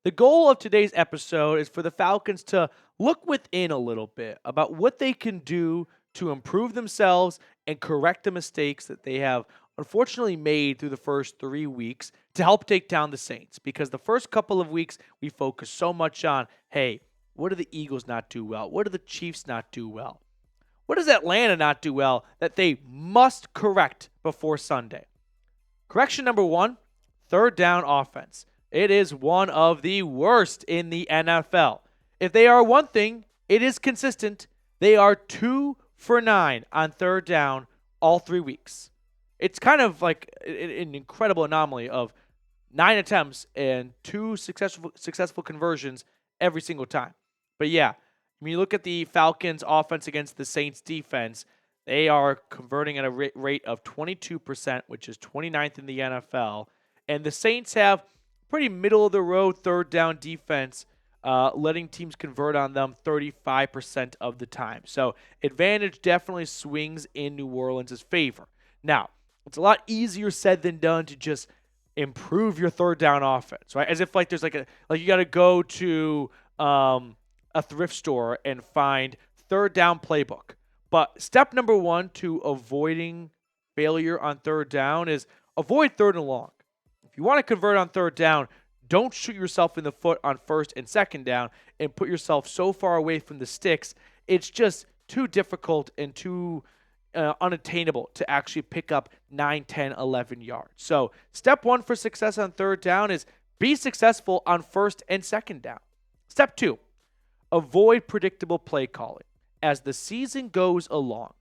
The goal of today's episode is for the Falcons to look within a little bit about what they can do to improve themselves and correct the mistakes that they have unfortunately made through the first 3 weeks to help take down the Saints. Because the first couple of weeks, we focus so much on, hey, what do the Eagles not do well? What do the Chiefs not do well? What does Atlanta not do well that they must correct before Sunday? Correction number one, third down offense. It is one of the worst in the NFL. If they are one thing, it is consistent. They are 2 for 9 on third down all 3 weeks. It's kind of like an incredible anomaly of 9 attempts and 2 successful conversions every single time. But yeah, when you look at the Falcons offense against the Saints defense, they are converting at a rate of 22%, which is 29th in the NFL. And the Saints have pretty middle-of-the-road third down defense, letting teams convert on them 35% of the time. So advantage definitely swings in New Orleans' favor. Now, it's a lot easier said than done to just improve your third down offense, right? As if like there's like you got to go to a thrift store and find third down playbook. But step number one to avoiding failure on third down is avoid third and long. If you want to convert on third down, don't shoot yourself in the foot on first and second down and put yourself so far away from the sticks. It's just too difficult and too unattainable to actually pick up 9, 10, 11 yards. So step one for success on third down is be successful on first and second down. Step two, avoid predictable play calling. As the season goes along,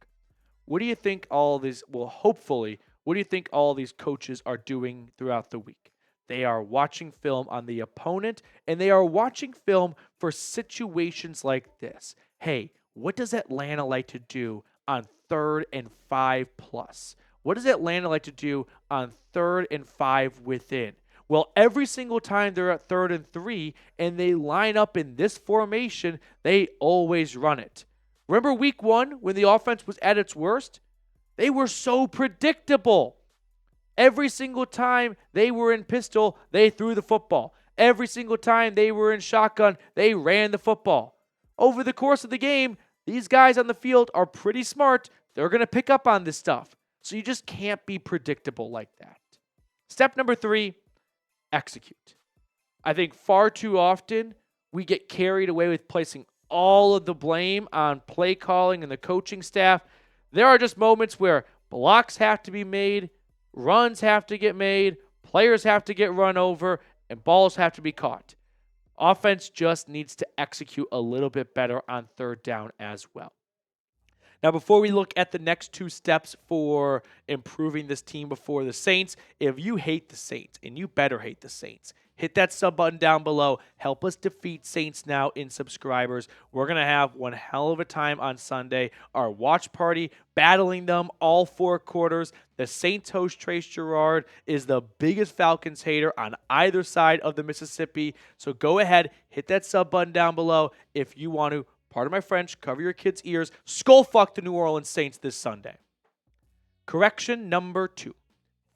what do you think all these, what do you think all these coaches are doing throughout the week? They are watching film on the opponent, and they are watching film for situations like this. Hey, what does Atlanta like to do on 3rd and 5+? What does Atlanta like to do on 3rd and 5 within? Well, every single time they're at 3rd and 3 and they line up in this formation, they always run it. Remember week 1 when the offense was at its worst? They were so predictable. Every single time they were in pistol, they threw the football. Every single time they were in shotgun, they ran the football. Over the course of the game, these guys on the field are pretty smart. They're going to pick up on this stuff. So you just can't be predictable like that. Step number 3, execute. I think far too often we get carried away with placing all of the blame on play calling and the coaching staff. There are just moments where blocks have to be made, runs have to get made, players have to get run over, and balls have to be caught. Offense just needs to execute a little bit better on third down as well. Now, before we look at the next 2 steps for improving this team before the Saints, if you hate the Saints, and you better hate the Saints, hit that sub button down below. Help us defeat Saints now in subscribers. We're going to have one hell of a time on Sunday. Our watch party, battling them all 4 quarters. The Saints host Trace Gerard is the biggest Falcons hater on either side of the Mississippi. So go ahead, hit that sub button down below if you want to, pardon my French, cover your kids' ears, skull fuck the New Orleans Saints this Sunday. Correction number 2,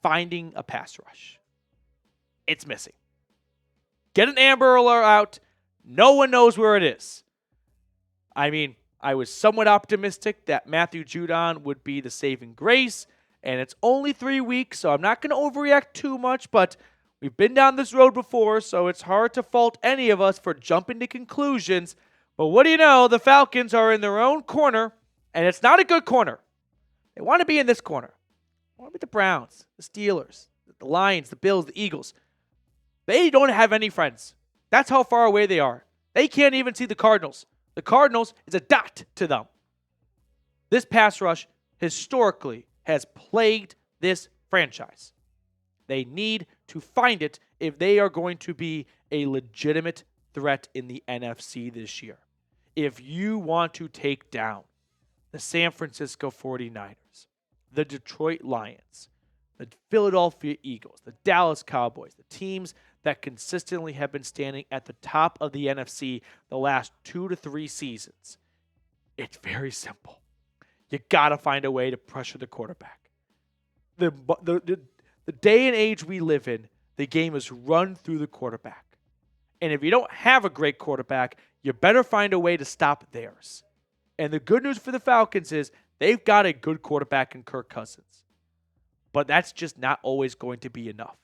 finding a pass rush. It's missing. Get an Amber Alert out. No one knows where it is. I mean, I was somewhat optimistic that Matthew Judon would be the saving grace, and it's only 3 weeks, so I'm not going to overreact too much, but we've been down this road before, so it's hard to fault any of us for jumping to conclusions. But what do you know? The Falcons are in their own corner, and it's not a good corner. They want to be in this corner. They want to be the Browns, the Steelers, the Lions, the Bills, the Eagles. They don't have any friends. That's how far away they are. They can't even see the Cardinals. The Cardinals is a dot to them. This pass rush historically has plagued this franchise. They need to find it if they are going to be a legitimate threat in the NFC this year. If you want to take down the San Francisco 49ers, the Detroit Lions, the Philadelphia Eagles, the Dallas Cowboys, the teams that consistently have been standing at the top of the NFC the last 2 to 3 seasons, it's very simple. You got to find a way to pressure the quarterback. The day and age we live in, the game is run through the quarterback. And if you don't have a great quarterback, you better find a way to stop theirs. And the good news for the Falcons is they've got a good quarterback in Kirk Cousins. But that's just not always going to be enough.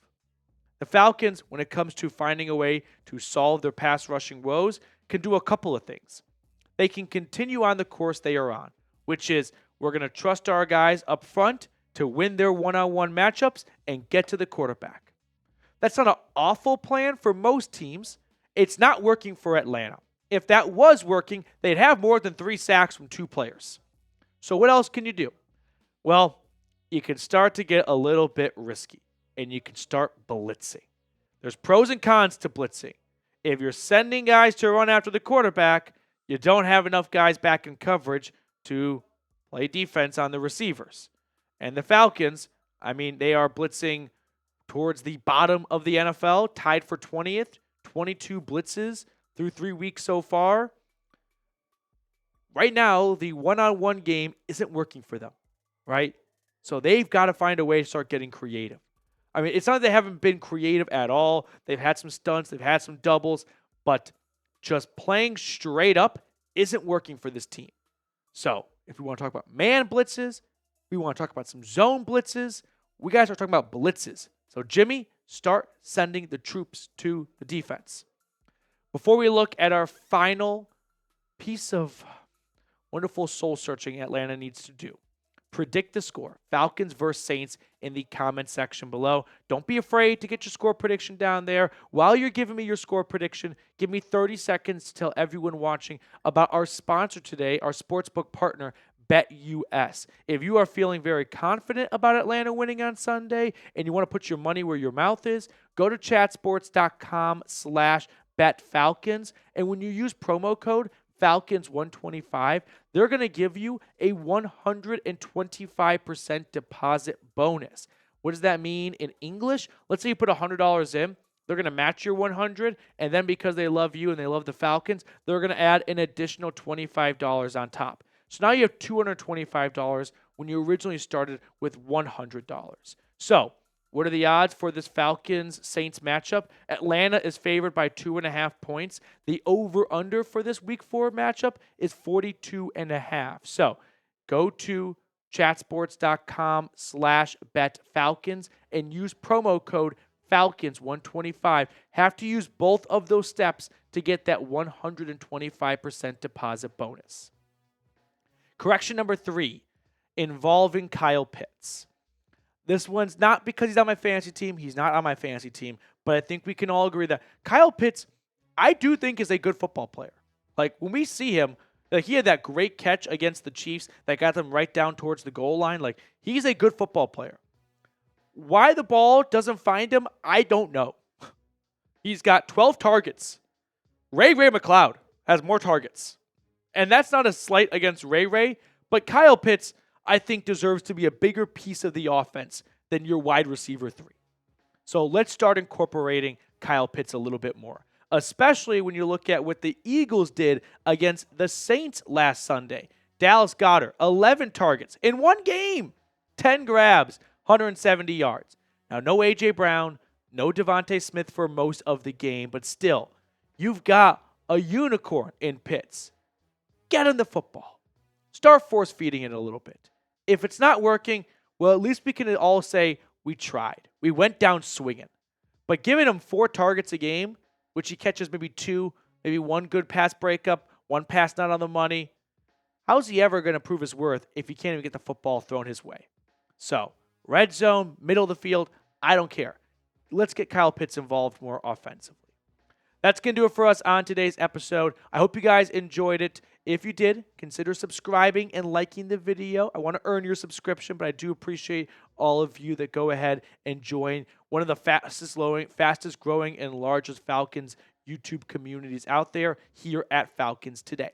The Falcons, when it comes to finding a way to solve their pass rushing woes, can do a couple of things. They can continue on the course they are on, which is we're going to trust our guys up front to win their one-on-one matchups and get to the quarterback. That's not an awful plan for most teams. It's not working for Atlanta. If that was working, they'd have more than 3 sacks from 2 players. So what else can you do? Well, you can start to get a little bit risky, and you can start blitzing. There's pros and cons to blitzing. If you're sending guys to run after the quarterback, you don't have enough guys back in coverage to play defense on the receivers. And the Falcons, they are blitzing towards the bottom of the NFL, tied for 20th, 22 blitzes through 3 weeks so far. Right now, the one-on-one game isn't working for them, right? So they've got to find a way to start getting creative. It's not that they haven't been creative at all. They've had some stunts, they've had some doubles, but just playing straight up isn't working for this team. So if we want to talk about man blitzes, we want to talk about some zone blitzes, we got to start talking about blitzes. So Jimmy, start sending the troops to the defense. Before we look at our final piece of wonderful soul searching Atlanta needs to do, predict the score. Falcons versus Saints in the comment section below. Don't be afraid to get your score prediction down there. While you're giving me your score prediction, give me 30 seconds to tell everyone watching about our sponsor today, our sportsbook partner, BetUS. If you are feeling very confident about Atlanta winning on Sunday and you want to put your money where your mouth is, go to chatsports.com/betfalcons. And when you use promo code Falcons125, they're going to give you a 125% deposit bonus. What does that mean in English? Let's say you put $100 in. They're going to match your 100, and then because they love you and they love the Falcons, they're going to add an additional $25 on top. So now you have $225 when you originally started with $100. So what are the odds for this Falcons-Saints matchup? Atlanta is favored by 2.5 points. The over-under for this Week 4 matchup is 42.5. So go to chatsports.com/betfalcons and use promo code Falcons125. Have to use both of those steps to get that 125% deposit bonus. Correction number 3, involving Kyle Pitts. This one's not because he's on my fantasy team. He's not on my fantasy team. But I think we can all agree that Kyle Pitts, I do think, is a good football player. Like, when we see him, he had that great catch against the Chiefs that got them right down towards the goal line. Like, he's a good football player. Why the ball doesn't find him, I don't know. He's got 12 targets. Ray McLeod has more targets. And that's not a slight against Ray, but Kyle Pitts, I think, deserves to be a bigger piece of the offense than your wide receiver 3. So let's start incorporating Kyle Pitts a little bit more, especially when you look at what the Eagles did against the Saints last Sunday. Dallas Goedert, 11 targets in one game, 10 grabs, 170 yards. Now, no A.J. Brown, no Devontae Smith for most of the game, but still, you've got a unicorn in Pitts. Get him the football. Start force-feeding it a little bit. If it's not working, well, at least we can all say we tried. We went down swinging. But giving him 4 targets a game, which he catches maybe 2, maybe 1 good pass breakup, 1 pass not on the money, how's he ever going to prove his worth if he can't even get the football thrown his way? So, red zone, middle of the field, I don't care. Let's get Kyle Pitts involved more offensively. That's going to do it for us on today's episode. I hope you guys enjoyed it. If you did, consider subscribing and liking the video. I want to earn your subscription, but I do appreciate all of you that go ahead and join one of the fastest growing, and largest Falcons YouTube communities out there here at Falcons Today.